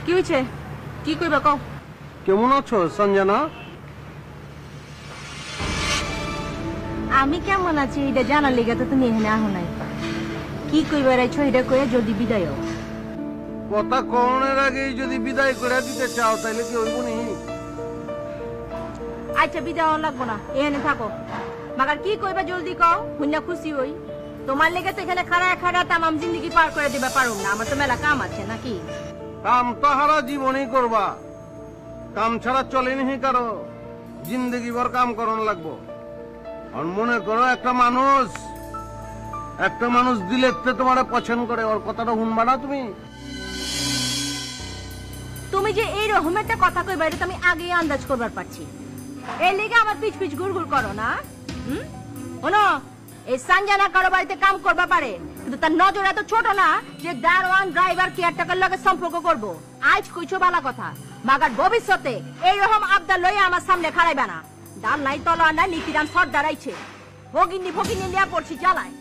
কি হয়েছে? কি কইবা কও। কেমন আছো সঞ্জনা? আমি কেমন আছি এটা জানার লেগে তো তুমি এখানে আহো নাই। কি কইবার আইছো এটা কইয়া যদি বিদায় হও। কথা কনের আগেই যদি বিদায় করে দিতে চাও তাহলে কি হইব নি? আচ্ছা বিদায় হওয়া লাগবো না, এখানে থাকো। মাগার কি কইবা জলদি কও, হুন্না খুশি হই। তোমার লেগে তো এখানে খাড়া খাড়া তামাম জিন্দগি পার করে দিবা পারুম না, আমার তো মেলা কাম আছে নাকি? কাম তো হারা জীবনই করবা, কাম ছাড়া চলেনি কারো, জিন্দগি ভর কাম করন লাগবো। আর মনে করো একটা মানুষ দিলে তোমার পছন্দ করে, ওর কথাটা শুনবা না তুমি? তুমি যে এই রকম একটা কথা কইবা এটা তো আমি আগেই আন্দাজ করবার পারছি। এর লেগে আমার পিছ পিছ ঘুরঘুর করো না। শোনো, এই সঞ্জনা কারো বাড়িতে কাম করবা পারে, কিন্তু তার নজর এত ছোট না যে দারোয়ান ড্রাইভার কেয়ারটেকার লগে সম্পর্ক করব। আজ কইছো বালা কথা, মাগার ভবিষ্যতে এইরকম আবদার লইয়া আমার সামনে খাড়াইবা না। ডাল নাই তলোয়ার নাই, নিকিরাম সর্দার আইছে। ভগিনী লিয়া পড়ছি জ্বালায়।